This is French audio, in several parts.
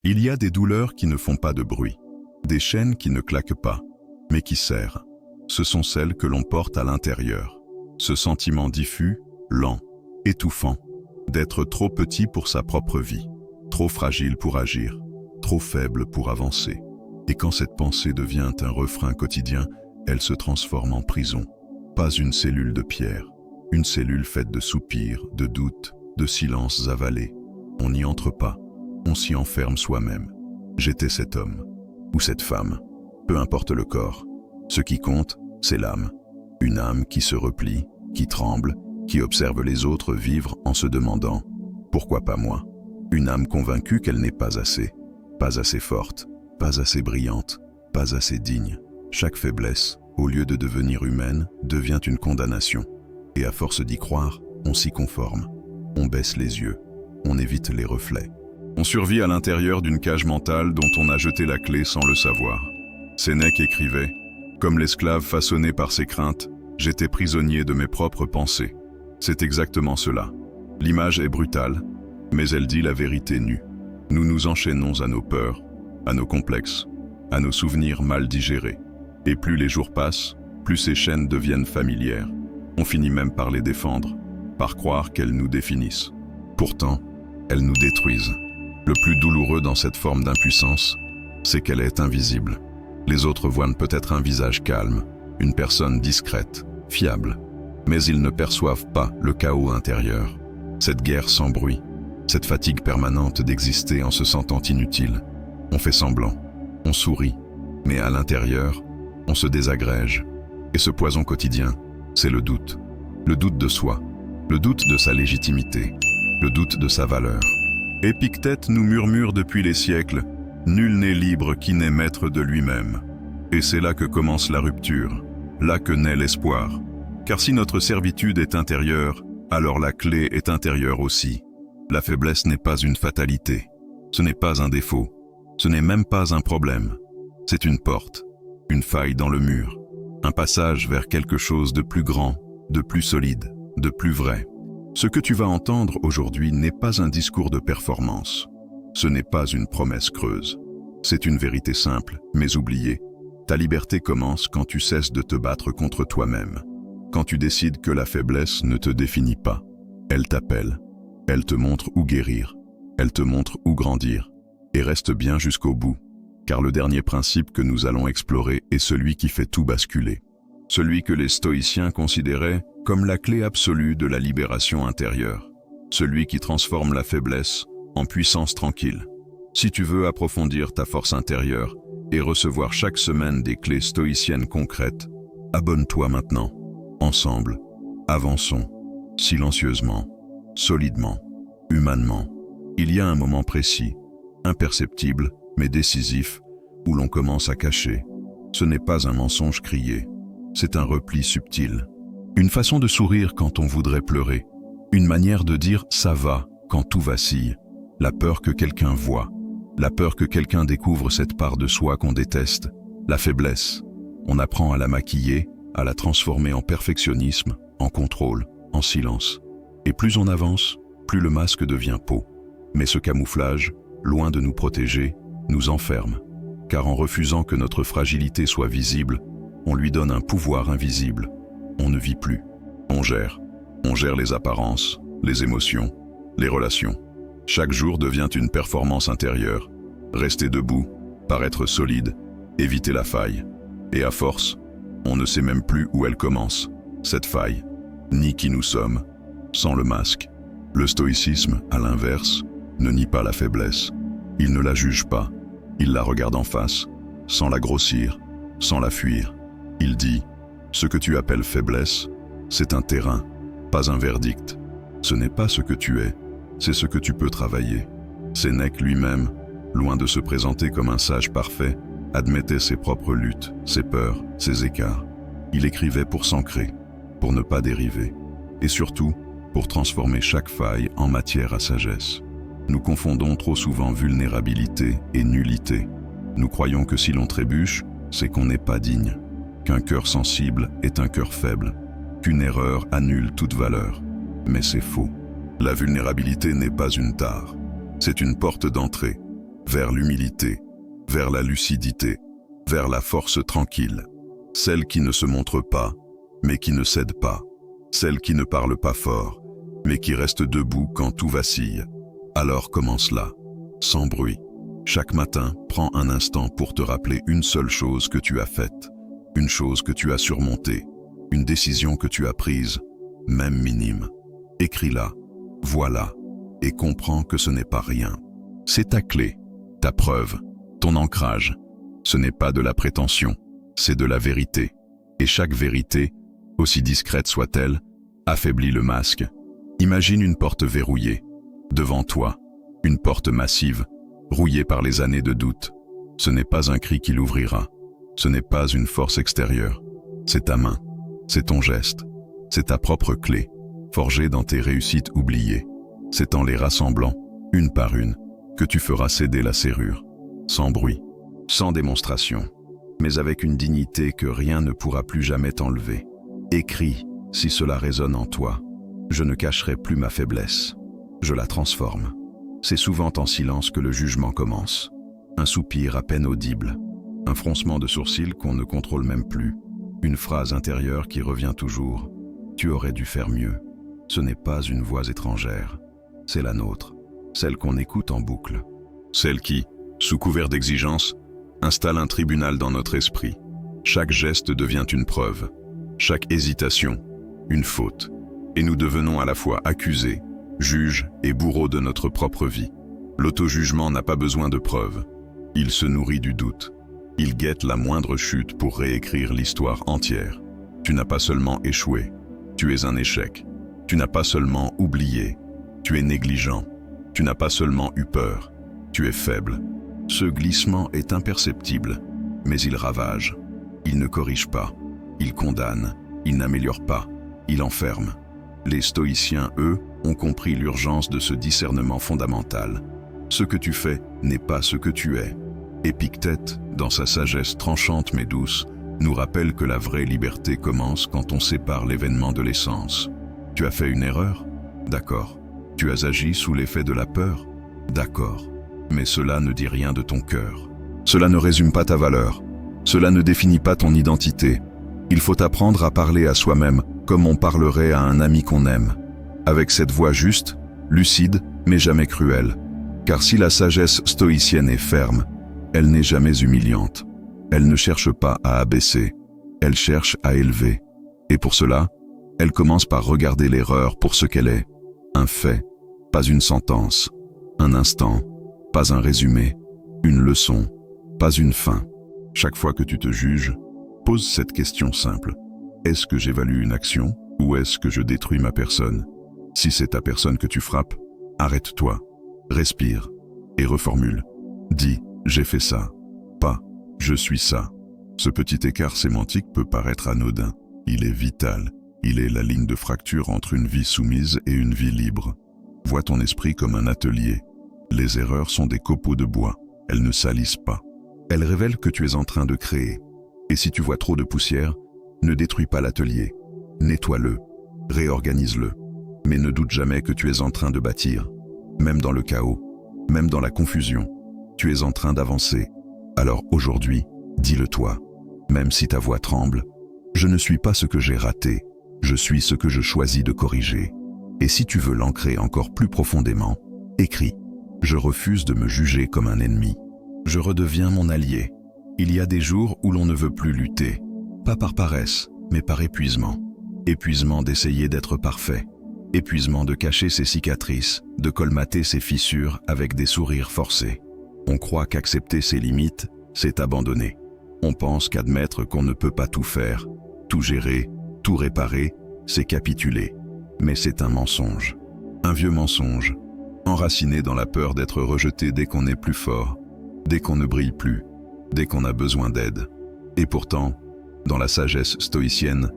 Il y a des douleurs qui ne font pas de bruit, des chaînes qui ne claquent pas, mais qui serrent. Ce sont celles que l'on porte à l'intérieur. Ce sentiment diffus, lent, étouffant, d'être trop petit pour sa propre vie, trop fragile pour agir, trop faible pour avancer. Et quand cette pensée devient un refrain quotidien, elle se transforme en prison. Pas une cellule de pierre, une cellule faite de soupirs, de doutes, de silences avalés. On n'y entre pas, on s'y enferme soi-même. J'étais cet homme, ou cette femme, peu importe le corps. Ce qui compte, c'est l'âme. Une âme qui se replie, qui tremble, qui observe les autres vivre en se demandant « Pourquoi pas moi ?» Une âme convaincue qu'elle n'est pas assez forte, pas assez brillante, pas assez digne. Chaque faiblesse, au lieu de devenir humaine, devient une condamnation. Et à force d'y croire, on s'y conforme. On baisse les yeux, on évite les reflets. On survit à l'intérieur d'une cage mentale dont on a jeté la clé sans le savoir. Sénèque écrivait « Comme l'esclave façonné par ses craintes, j'étais prisonnier de mes propres pensées. » C'est exactement cela. L'image est brutale, mais elle dit la vérité nue. Nous nous enchaînons à nos peurs, à nos complexes, à nos souvenirs mal digérés. Et plus les jours passent, plus ces chaînes deviennent familières. On finit même par les défendre, par croire qu'elles nous définissent. Pourtant, elles nous détruisent. Le plus douloureux dans cette forme d'impuissance, c'est qu'elle est invisible. Les autres voient peut-être un visage calme, une personne discrète, fiable, mais ils ne perçoivent pas le chaos intérieur. Cette guerre sans bruit, cette fatigue permanente d'exister en se sentant inutile. On fait semblant, on sourit, mais à l'intérieur, on se désagrège. Et ce poison quotidien, c'est le doute. Le doute de soi, le doute de sa légitimité, le doute de sa valeur. Épictète nous murmure depuis les siècles « Nul n'est libre qui n'est maître de lui-même ». Et c'est là que commence la rupture, là que naît l'espoir. Car si notre servitude est intérieure, alors la clé est intérieure aussi. La faiblesse n'est pas une fatalité, ce n'est pas un défaut, ce n'est même pas un problème. C'est une porte, une faille dans le mur, un passage vers quelque chose de plus grand, de plus solide, de plus vrai. Ce que tu vas entendre aujourd'hui n'est pas un discours de performance. Ce n'est pas une promesse creuse. C'est une vérité simple, mais oubliée. Ta liberté commence quand tu cesses de te battre contre toi-même. Quand tu décides que la faiblesse ne te définit pas. Elle t'appelle. Elle te montre où guérir. Elle te montre où grandir. Et reste bien jusqu'au bout. Car le dernier principe que nous allons explorer est celui qui fait tout basculer. Celui que les stoïciens considéraient comme la clé absolue de la libération intérieure. Celui qui transforme la faiblesse en puissance tranquille. Si tu veux approfondir ta force intérieure et recevoir chaque semaine des clés stoïciennes concrètes, abonne-toi maintenant. Ensemble, avançons, silencieusement, solidement, humainement. Il y a un moment précis, imperceptible, mais décisif, où l'on commence à cacher. Ce n'est pas un mensonge crié, c'est un repli subtil. Une façon de sourire quand on voudrait pleurer. Une manière de dire « ça va » quand tout vacille. La peur que quelqu'un voie. La peur que quelqu'un découvre cette part de soi qu'on déteste. La faiblesse. On apprend à la maquiller, à la transformer en perfectionnisme, en contrôle, en silence. Et plus on avance, plus le masque devient peau. Mais ce camouflage, loin de nous protéger, nous enferme. Car en refusant que notre fragilité soit visible, on lui donne un pouvoir invisible. On ne vit plus. On gère. On gère les apparences, les émotions, les relations. Chaque jour devient une performance intérieure. Rester debout, paraître solide, éviter la faille. Et à force, on ne sait même plus où elle commence, cette faille, ni qui nous sommes, sans le masque. Le stoïcisme, à l'inverse, ne nie pas la faiblesse. Il ne la juge pas. Il la regarde en face, sans la grossir, sans la fuir. Il dit « Ce que tu appelles faiblesse, c'est un terrain, pas un verdict. Ce n'est pas ce que tu es, c'est ce que tu peux travailler. » Sénèque lui-même, loin de se présenter comme un sage parfait, admettait ses propres luttes, ses peurs, ses écarts. Il écrivait pour s'ancrer, pour ne pas dériver, et surtout pour transformer chaque faille en matière à sagesse. Nous confondons trop souvent vulnérabilité et nullité. Nous croyons que si l'on trébuche, c'est qu'on n'est pas digne, qu'un cœur sensible est un cœur faible, qu'une erreur annule toute valeur. Mais c'est faux. La vulnérabilité n'est pas une tare, c'est une porte d'entrée. vers l'humilité, vers la lucidité, vers la force tranquille, celle qui ne se montre pas, mais qui ne cède pas, celle qui ne parle pas fort, mais qui reste debout quand tout vacille. Alors commence-la, sans bruit. Chaque matin, prends un instant pour te rappeler une seule chose que tu as faite, une chose que tu as surmontée, une décision que tu as prise, même minime. Écris-la, vois-la, et comprends que ce n'est pas rien. C'est ta clé, ta preuve, ton ancrage. Ce n'est pas de la prétention, c'est de la vérité. Et chaque vérité, aussi discrète soit-elle, affaiblit le masque. Imagine une porte verrouillée. Devant toi, une porte massive, rouillée par les années de doute. Ce n'est pas un cri qui l'ouvrira. Ce n'est pas une force extérieure. C'est ta main, c'est ton geste, c'est ta propre clé, forgée dans tes réussites oubliées. C'est en les rassemblant, une par une, que tu feras céder la serrure. Sans bruit, sans démonstration, mais avec une dignité que rien ne pourra plus jamais t'enlever. Écris, si cela résonne en toi. Je ne cacherai plus ma faiblesse. Je la transforme. C'est souvent en silence que le jugement commence. Un soupir à peine audible, un froncement de sourcils qu'on ne contrôle même plus, une phrase intérieure qui revient toujours. Tu aurais dû faire mieux. Ce n'est pas une voix étrangère. C'est la nôtre, celle qu'on écoute en boucle. Celle qui, sous couvert d'exigence, installe un tribunal dans notre esprit. Chaque geste devient une preuve, chaque hésitation, une faute. Et nous devenons à la fois accusés, juges et bourreaux de notre propre vie. L'auto-jugement n'a pas besoin de preuves. Il se nourrit du doute. Il guette la moindre chute pour réécrire l'histoire entière. Tu n'as pas seulement échoué, tu es un échec. Tu n'as pas seulement oublié, tu es négligent. Tu n'as pas seulement eu peur, tu es faible. Ce glissement est imperceptible, mais il ravage. Il ne corrige pas, il condamne, il n'améliore pas, il enferme. Les stoïciens, eux, ont compris l'urgence de ce discernement fondamental. Ce que tu fais n'est pas ce que tu es. Épictète, dans sa sagesse tranchante mais douce, nous rappelle que la vraie liberté commence quand on sépare l'événement de l'essence. Tu as fait une erreur? D'accord. Tu as agi sous l'effet de la peur? D'accord. Mais cela ne dit rien de ton cœur. Cela ne résume pas ta valeur. Cela ne définit pas ton identité. Il faut apprendre à parler à soi-même comme on parlerait à un ami qu'on aime. Avec cette voix juste, lucide, mais jamais cruelle. Car si la sagesse stoïcienne est ferme, elle n'est jamais humiliante. Elle ne cherche pas à abaisser, elle cherche à élever. Et pour cela, elle commence par regarder l'erreur pour ce qu'elle est. Un fait, pas une sentence. Un instant, pas un résumé. Une leçon, pas une fin. Chaque fois que tu te juges, pose cette question simple. Est-ce que j'évalue une action ou est-ce que je détruis ma personne? Si c'est ta personne que tu frappes, arrête-toi, respire et reformule. Dis, j'ai fait ça, pas, je suis ça. Ce petit écart sémantique peut paraître anodin. Il est vital. Il est la ligne de fracture entre une vie soumise et une vie libre. Vois ton esprit comme un atelier. Les erreurs sont des copeaux de bois. Elles ne salissent pas. Elles révèlent que tu es en train de créer. Et si tu vois trop de poussière, ne détruis pas l'atelier. Nettoie-le, réorganise-le. Mais ne doute jamais que tu es en train de bâtir. Même dans le chaos, même dans la confusion, tu es en train d'avancer. Alors aujourd'hui, dis-le toi. Même si ta voix tremble, je ne suis pas ce que j'ai raté. Je suis ce que je choisis de corriger. Et si tu veux l'ancrer encore plus profondément, écris. Je refuse de me juger comme un ennemi. Je redeviens mon allié. Il y a des jours où l'on ne veut plus lutter. Pas par paresse, mais par épuisement. Épuisement d'essayer d'être parfait. Épuisement de cacher ses cicatrices, de colmater ses fissures avec des sourires forcés. On croit qu'accepter ses limites, c'est abandonner. On pense qu'admettre qu'on ne peut pas tout faire, tout gérer, tout réparer, c'est capituler. Mais c'est un mensonge. Un vieux mensonge, enraciné dans la peur d'être rejeté dès qu'on est plus fort, dès qu'on ne brille plus, dès qu'on a besoin d'aide. Et pourtant, dans la sagesse stoïcienne,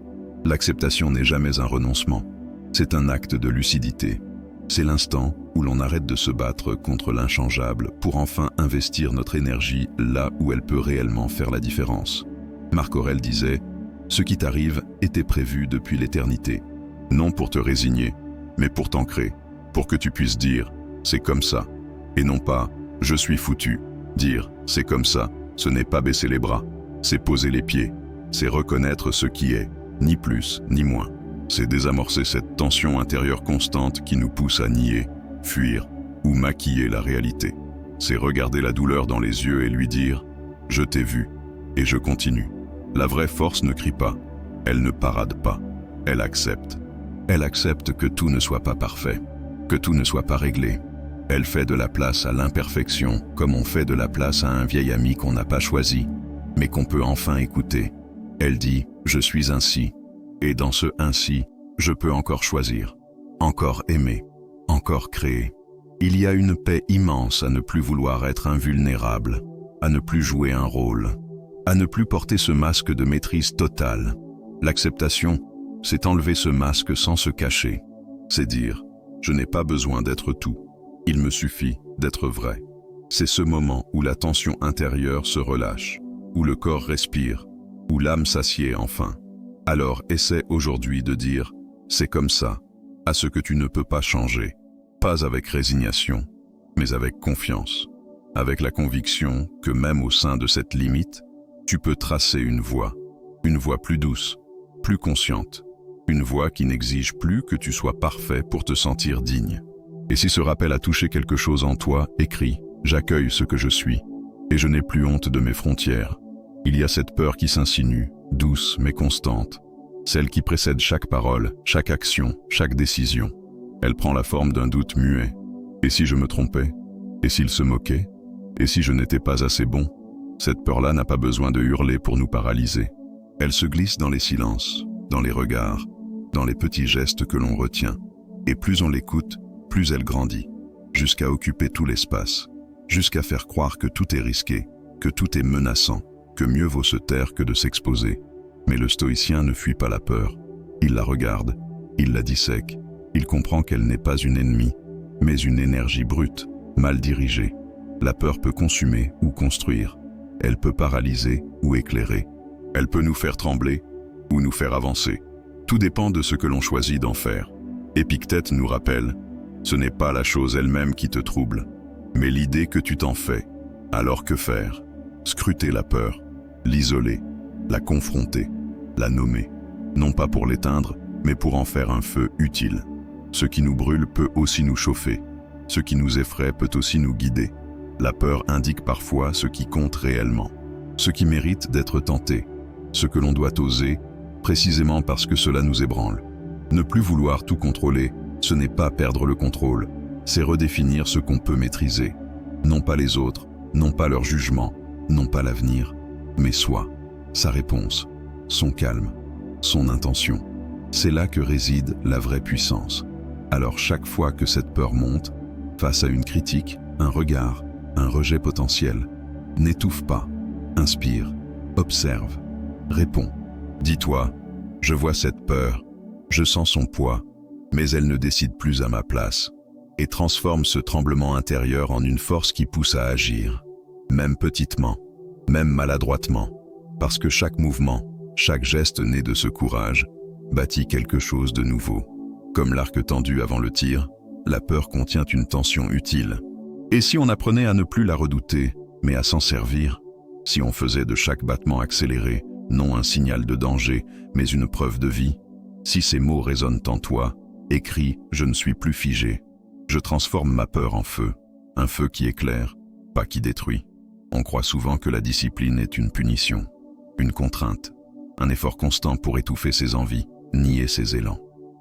l'acceptation n'est jamais un renoncement. C'est un acte de lucidité. C'est l'instant où l'on arrête de se battre contre l'inchangeable pour enfin investir notre énergie là où elle peut réellement faire la différence. Marc Aurèle disait « Ce qui t'arrive était prévu depuis l'éternité. Non pour te résigner, mais pour t'ancrer, pour que tu puisses dire « c'est comme ça » et non pas « je suis foutu. Dire c'est comme ça, ce n'est pas baisser les bras, c'est poser les pieds, c'est reconnaître ce qui est, ni plus ni moins. C'est désamorcer cette tension intérieure constante qui nous pousse à nier, fuir ou maquiller la réalité. C'est regarder la douleur dans les yeux et lui dire « Je t'ai vu et je continue ». La vraie force ne crie pas, elle ne parade pas, elle accepte. Elle accepte que tout ne soit pas parfait, que tout ne soit pas réglé. Elle fait de la place à l'imperfection comme on fait de la place à un vieil ami qu'on n'a pas choisi, mais qu'on peut enfin écouter. Elle dit « Je suis ainsi ». Et dans ce « ainsi », je peux encore choisir, encore aimer, encore créer. Il y a une paix immense à ne plus vouloir être invulnérable, à ne plus jouer un rôle, à ne plus porter ce masque de maîtrise totale. L'acceptation, c'est enlever ce masque sans se cacher. C'est dire « je n'ai pas besoin d'être tout, il me suffit d'être vrai ». C'est ce moment où la tension intérieure se relâche, où le corps respire, où l'âme s'assied enfin. Alors essaie aujourd'hui de dire « c'est comme ça » à ce que tu ne peux pas changer, pas avec résignation, mais avec confiance, avec la conviction que même au sein de cette limite, tu peux tracer une voie plus douce, plus consciente, une voie qui n'exige plus que tu sois parfait pour te sentir digne. Et si ce rappel a touché quelque chose en toi, écris « J'accueille ce que je suis, et je n'ai plus honte de mes frontières ». Il y a cette peur qui s'insinue, douce mais constante, celle qui précède chaque parole, chaque action, chaque décision. Elle prend la forme d'un doute muet. Et si je me trompais? Et s'il se moquait? Et si je n'étais pas assez bon? Cette peur-là n'a pas besoin de hurler pour nous paralyser. Elle se glisse dans les silences, dans les regards, dans les petits gestes que l'on retient. Et plus on l'écoute, plus elle grandit, jusqu'à occuper tout l'espace, jusqu'à faire croire que tout est risqué, que tout est menaçant, que mieux vaut se taire que de s'exposer. Mais le stoïcien ne fuit pas la peur. Il la regarde, il la dissèque, il comprend qu'elle n'est pas une ennemie, mais une énergie brute, mal dirigée. La peur peut consumer ou construire. Elle peut paralyser ou éclairer. Elle peut nous faire trembler ou nous faire avancer. Tout dépend de ce que l'on choisit d'en faire. Épictète nous rappelle, ce n'est pas la chose elle-même qui te trouble, mais l'idée que tu t'en fais. Alors que faire? Scruter la peur, l'isoler, la confronter, la nommer, non pas pour l'éteindre, mais pour en faire un feu utile. Ce qui nous brûle peut aussi nous chauffer, ce qui nous effraie peut aussi nous guider. La peur indique parfois ce qui compte réellement, ce qui mérite d'être tenté, ce que l'on doit oser, précisément parce que cela nous ébranle. Ne plus vouloir tout contrôler, ce n'est pas perdre le contrôle, c'est redéfinir ce qu'on peut maîtriser. Non pas les autres, non pas leur jugement, non pas l'avenir, mais soi, sa réponse, son calme, son intention. C'est là que réside la vraie puissance. Alors chaque fois que cette peur monte, face à une critique, un regard, un rejet potentiel, n'étouffe pas, inspire, observe, réponds. Dis-toi, je vois cette peur, je sens son poids, mais elle ne décide plus à ma place, et transforme ce tremblement intérieur en une force qui pousse à agir, même petitement, même maladroitement, parce que chaque mouvement, chaque geste né de ce courage, bâtit quelque chose de nouveau. Comme l'arc tendu avant le tir, la peur contient une tension utile. Et si on apprenait à ne plus la redouter, mais à s'en servir, si on faisait de chaque battement accéléré, non un signal de danger, mais une preuve de vie, si ces mots résonnent en toi, écris « Je ne suis plus figé ». Je transforme ma peur en feu, un feu qui éclaire, pas qui détruit. On croit souvent que la discipline est une punition, une contrainte, un effort constant pour étouffer ses envies, nier ses élans.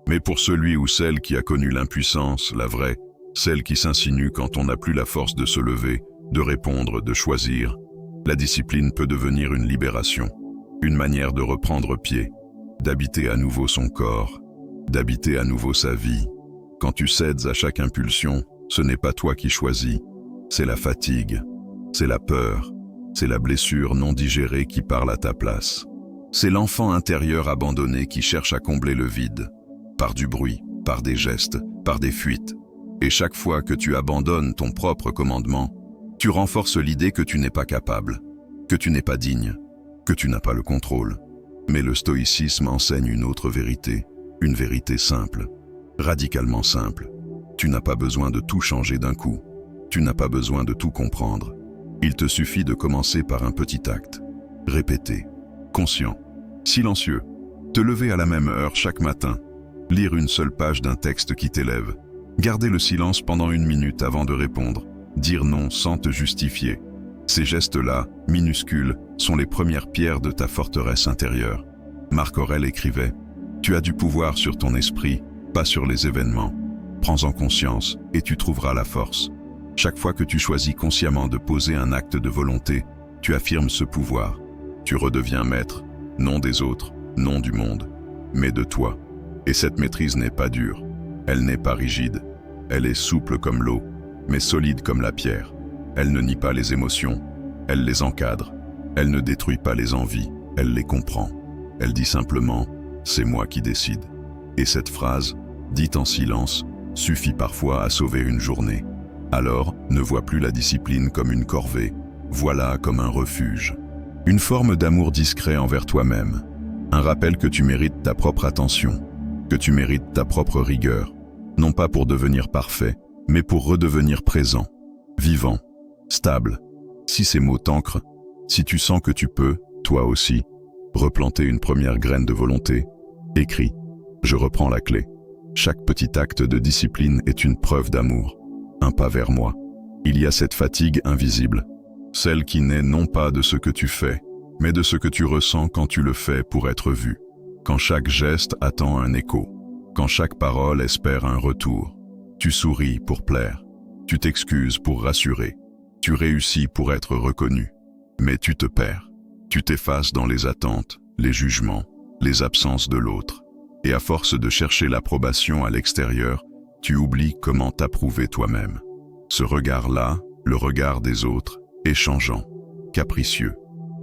Mais pour celui ou celle qui a connu l'impuissance, la vraie, celle qui s'insinue quand on n'a plus la force de se lever, de répondre, de choisir, la discipline peut devenir une libération, une manière de reprendre pied, d'habiter à nouveau son corps, d'habiter à nouveau sa vie. Quand tu cèdes à chaque impulsion, ce n'est pas toi qui choisis, c'est la fatigue, c'est la peur, c'est la blessure non digérée qui parle à ta place. C'est l'enfant intérieur abandonné qui cherche à combler le vide, par du bruit, par des gestes, par des fuites. Et chaque fois que tu abandonnes ton propre commandement, tu renforces l'idée que tu n'es pas capable, que tu n'es pas digne, que tu n'as pas le contrôle. Mais le stoïcisme enseigne une autre vérité, une vérité simple, radicalement simple. Tu n'as pas besoin de tout changer d'un coup. Tu n'as pas besoin de tout comprendre. Il te suffit de commencer par un petit acte. Répéter. Conscient. Silencieux. Te lever à la même heure chaque matin. Lire une seule page d'un texte qui t'élève. Garder le silence pendant 1 minute avant de répondre. Dire non sans te justifier. Ces gestes-là, minuscules, sont les premières pierres de ta forteresse intérieure. Marc Aurèle écrivait « Tu as du pouvoir sur ton esprit, pas sur les événements. Prends-en conscience et tu trouveras la force. » Chaque fois que tu choisis consciemment de poser un acte de volonté, tu affirmes ce pouvoir. Tu redeviens maître, non des autres, non du monde, mais de toi. Et cette maîtrise n'est pas dure, elle n'est pas rigide. Elle est souple comme l'eau, mais solide comme la pierre. Elle ne nie pas les émotions, elle les encadre. Elle ne détruit pas les envies, elle les comprend. Elle dit simplement « c'est moi qui décide ». Et cette phrase, dite en silence, suffit parfois à sauver une journée. Alors, ne vois plus la discipline comme une corvée, vois-la comme un refuge. Une forme d'amour discret envers toi-même. Un rappel que tu mérites ta propre attention, que tu mérites ta propre rigueur. Non pas pour devenir parfait, mais pour redevenir présent, vivant, stable. Si ces mots t'ancrent, si tu sens que tu peux, toi aussi, replanter une première graine de volonté, écris « Je reprends la clé ». Chaque petit acte de discipline est une preuve d'amour. Un pas vers moi. Il y a cette fatigue invisible, celle qui naît non pas de ce que tu fais, mais de ce que tu ressens quand tu le fais pour être vu, quand chaque geste attend un écho, quand chaque parole espère un retour. Tu souris pour plaire, tu t'excuses pour rassurer, tu réussis pour être reconnu, mais tu te perds, tu t'effaces dans les attentes, les jugements, les absences de l'autre, et à force de chercher l'approbation à l'extérieur, tu oublies comment t'approuver toi-même. Ce regard-là, le regard des autres, est changeant, capricieux.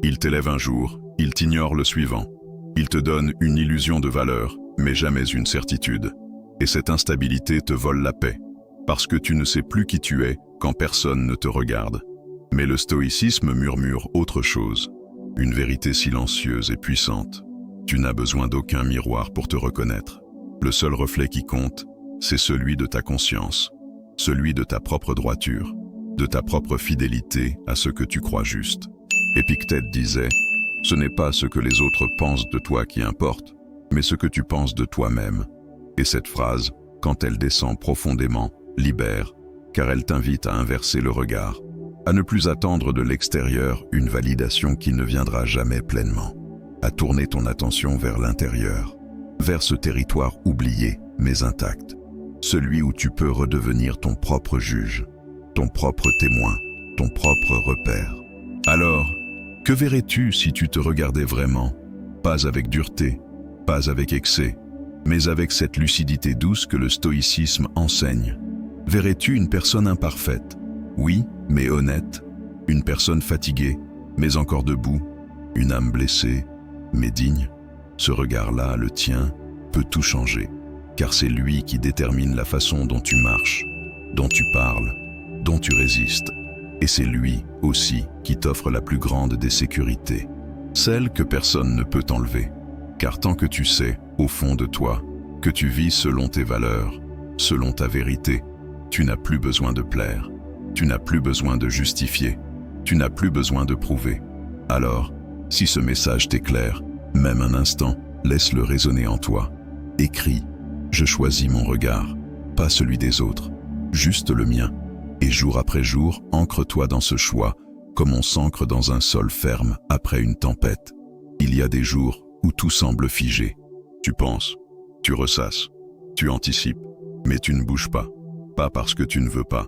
Il t'élève un jour, il t'ignore le suivant. Il te donne une illusion de valeur, mais jamais une certitude. Et cette instabilité te vole la paix, parce que tu ne sais plus qui tu es quand personne ne te regarde. Mais le stoïcisme murmure autre chose, une vérité silencieuse et puissante. Tu n'as besoin d'aucun miroir pour te reconnaître. Le seul reflet qui compte, c'est celui de ta conscience, celui de ta propre droiture, de ta propre fidélité à ce que tu crois juste. Épictète disait « Ce n'est pas ce que les autres pensent de toi qui importe, mais ce que tu penses de toi-même. » Et cette phrase, quand elle descend profondément, libère, car elle t'invite à inverser le regard, à ne plus attendre de l'extérieur une validation qui ne viendra jamais pleinement, à tourner ton attention vers l'intérieur, vers ce territoire oublié mais intact, celui où tu peux redevenir ton propre juge, ton propre témoin, ton propre repère. Alors, que verrais-tu si tu te regardais vraiment, pas avec dureté, pas avec excès, mais avec cette lucidité douce que le stoïcisme enseigne? Verrais-tu une personne imparfaite, oui, mais honnête, une personne fatiguée, mais encore debout, une âme blessée, mais digne? Ce regard-là, le tien, peut tout changer, car c'est lui qui détermine la façon dont tu marches, dont tu parles, dont tu résistes. Et c'est lui aussi qui t'offre la plus grande des sécurités, celle que personne ne peut t'enlever. Car tant que tu sais, au fond de toi, que tu vis selon tes valeurs, selon ta vérité, tu n'as plus besoin de plaire, tu n'as plus besoin de justifier, tu n'as plus besoin de prouver. Alors, si ce message t'éclaire, même un instant, laisse-le résonner en toi. Écris « Je choisis mon regard, pas celui des autres, juste le mien ». Et jour après jour, ancre-toi dans ce choix, comme on s'ancre dans un sol ferme après une tempête. Il y a des jours où tout semble figé. Tu penses, tu ressasses, tu anticipes, mais tu ne bouges pas. Pas parce que tu ne veux pas,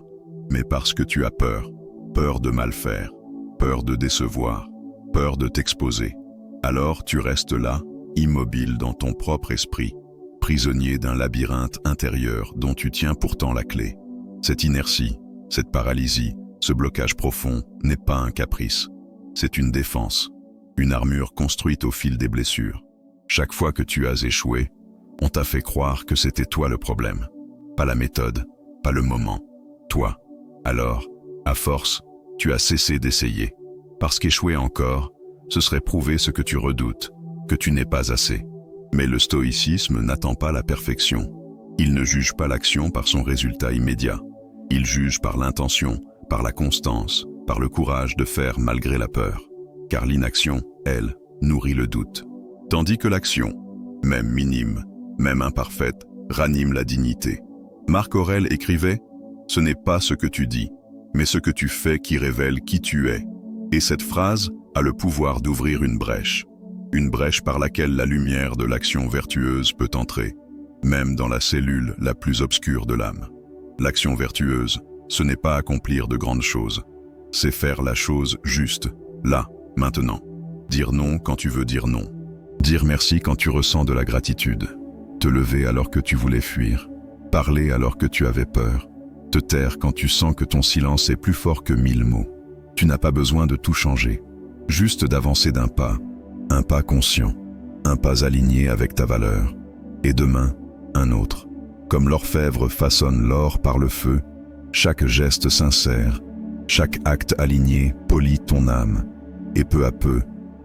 mais parce que tu as peur. Peur de mal faire, peur de décevoir, peur de t'exposer. Alors tu restes là, immobile dans ton propre esprit, prisonnier d'un labyrinthe intérieur dont tu tiens pourtant la clé. Cette inertie, cette paralysie, ce blocage profond n'est pas un caprice. C'est une défense, une armure construite au fil des blessures. Chaque fois que tu as échoué, on t'a fait croire que c'était toi le problème. Pas la méthode, pas le moment, toi. Alors, à force, tu as cessé d'essayer. Parce qu'échouer encore, ce serait prouver ce que tu redoutes, que tu n'es pas assez. Mais le stoïcisme n'attend pas la perfection. Il ne juge pas l'action par son résultat immédiat. Il juge par l'intention, par la constance, par le courage de faire malgré la peur. Car l'inaction, elle, nourrit le doute. Tandis que l'action, même minime, même imparfaite, ranime la dignité. Marc Aurèle écrivait « Ce n'est pas ce que tu dis, mais ce que tu fais qui révèle qui tu es ». Et cette phrase a le pouvoir d'ouvrir une brèche par laquelle la lumière de l'action vertueuse peut entrer, même dans la cellule la plus obscure de l'âme. L'action vertueuse, ce n'est pas accomplir de grandes choses, c'est faire la chose juste, là, maintenant. Dire non quand tu veux dire non. Dire merci quand tu ressens de la gratitude. Te lever alors que tu voulais fuir. Parler alors que tu avais peur. Te taire quand tu sens que ton silence est plus fort que 1000 mots. Tu n'as pas besoin de tout changer, juste d'avancer d'un pas, un pas conscient, un pas aligné avec ta valeur. Et demain, un autre. Comme l'orfèvre façonne l'or par le feu, chaque geste sincère, chaque acte aligné polit ton âme. Et peu à peu,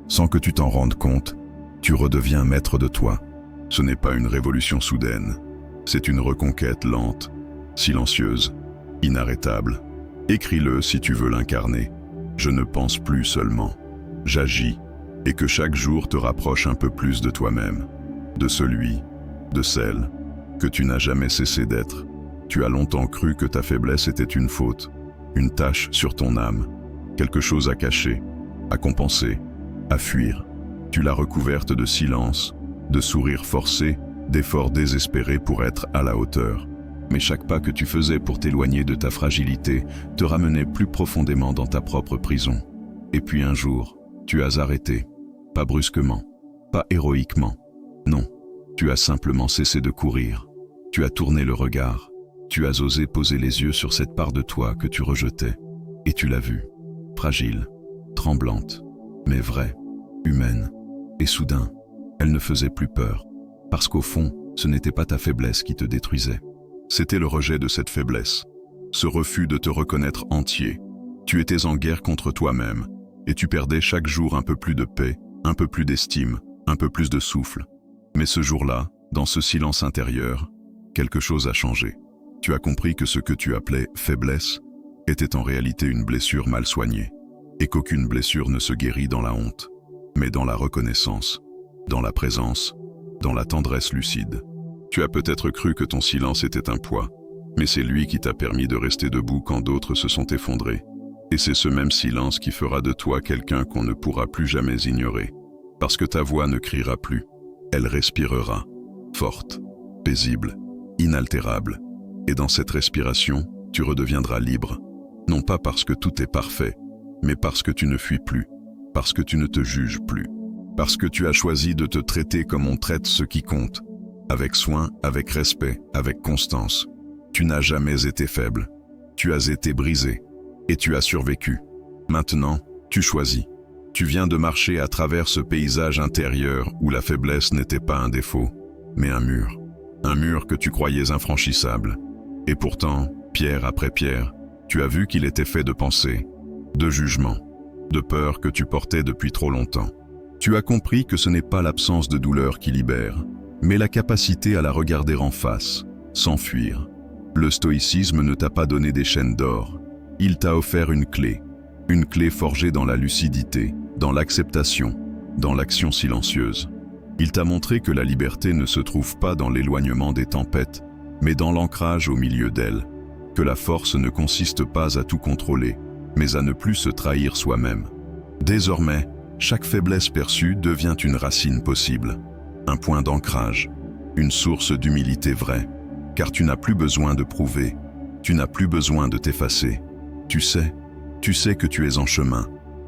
sans que tu t'en rendes compte, tu redeviens maître de toi. Ce n'est pas une révolution soudaine, c'est une reconquête lente, silencieuse, inarrêtable. Écris-le si tu veux l'incarner. Je ne pense plus seulement, j'agis, et que chaque jour te rapproche un peu plus de toi-même, de celui, de celle, que tu n'as jamais cessé d'être. Tu as longtemps cru que ta faiblesse était une faute, une tache sur ton âme, quelque chose à cacher, à compenser, à fuir. Tu l'as recouverte de silence, de sourires forcés, d'efforts désespérés pour être à la hauteur. Mais chaque pas que tu faisais pour t'éloigner de ta fragilité te ramenait plus profondément dans ta propre prison. Et puis un jour, tu as arrêté, pas brusquement, pas héroïquement. Non, tu as simplement cessé de courir. Tu as tourné le regard. Tu as osé poser les yeux sur cette part de toi que tu rejetais. Et tu l'as vue, fragile, tremblante, mais vraie, humaine. Et soudain, elle ne faisait plus peur. Parce qu'au fond, ce n'était pas ta faiblesse qui te détruisait. C'était le rejet de cette faiblesse, ce refus de te reconnaître entier. Tu étais en guerre contre toi-même, et tu perdais chaque jour un peu plus de paix, un peu plus d'estime, un peu plus de souffle. Mais ce jour-là, dans ce silence intérieur, quelque chose a changé. Tu as compris que ce que tu appelais faiblesse était en réalité une blessure mal soignée, et qu'aucune blessure ne se guérit dans la honte, mais dans la reconnaissance, dans la présence, dans la tendresse lucide. Tu as peut-être cru que ton silence était un poids, mais c'est lui qui t'a permis de rester debout quand d'autres se sont effondrés. Et c'est ce même silence qui fera de toi quelqu'un qu'on ne pourra plus jamais ignorer. Parce que ta voix ne criera plus, elle respirera, forte, paisible, inaltérable. Et dans cette respiration, tu redeviendras libre. Non pas parce que tout est parfait, mais parce que tu ne fuis plus, parce que tu ne te juges plus. Parce que tu as choisi de te traiter comme on traite ce qui compte. Avec soin, avec respect, avec constance. Tu n'as jamais été faible. Tu as été brisé. Et tu as survécu. Maintenant, tu choisis. Tu viens de marcher à travers ce paysage intérieur où la faiblesse n'était pas un défaut, mais un mur. Un mur que tu croyais infranchissable. Et pourtant, pierre après pierre, tu as vu qu'il était fait de pensées, de jugements, de peurs que tu portais depuis trop longtemps. Tu as compris que ce n'est pas l'absence de douleur qui libère, mais la capacité à la regarder en face, sans fuir. Le stoïcisme ne t'a pas donné des chaînes d'or. Il t'a offert une clé forgée dans la lucidité, dans l'acceptation, dans l'action silencieuse. Il t'a montré que la liberté ne se trouve pas dans l'éloignement des tempêtes, mais dans l'ancrage au milieu d'elles, que la force ne consiste pas à tout contrôler, mais à ne plus se trahir soi-même. Désormais, chaque faiblesse perçue devient une racine possible, un point d'ancrage, une source d'humilité vraie, car tu n'as plus besoin de prouver, tu n'as plus besoin de t'effacer. Tu sais que tu es en chemin,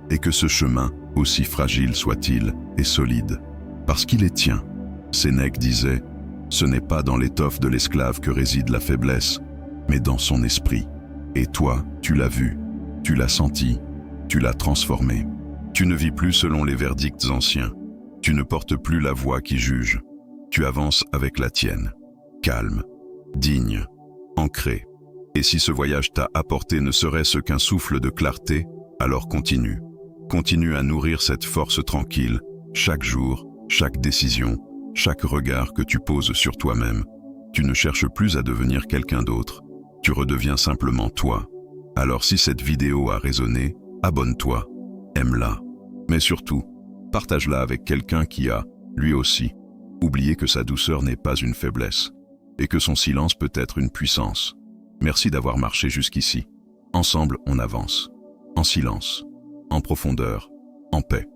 et que ce chemin, aussi fragile soit-il, est solide, parce qu'il est tien. Sénèque disait, ce n'est pas dans l'étoffe de l'esclave que réside la faiblesse, mais dans son esprit. Et toi, tu l'as vu, tu l'as senti, tu l'as transformé. Tu ne vis plus selon les verdicts anciens. Tu ne portes plus la voix qui juge. Tu avances avec la tienne, calme, digne, ancré. Et si ce voyage t'a apporté ne serait-ce qu'un souffle de clarté, alors continue. Continue à nourrir cette force tranquille, chaque jour, chaque décision, chaque regard que tu poses sur toi-même. Tu ne cherches plus à devenir quelqu'un d'autre. Tu redeviens simplement toi, Alors si cette vidéo a résonné, abonne-toi, aime-la. Mais surtout, partage-la avec quelqu'un qui a, lui aussi, oublié que sa douceur n'est pas une faiblesse et que son silence peut être une puissance. Merci d'avoir marché jusqu'ici. Ensemble, on avance. En silence, en profondeur, en paix.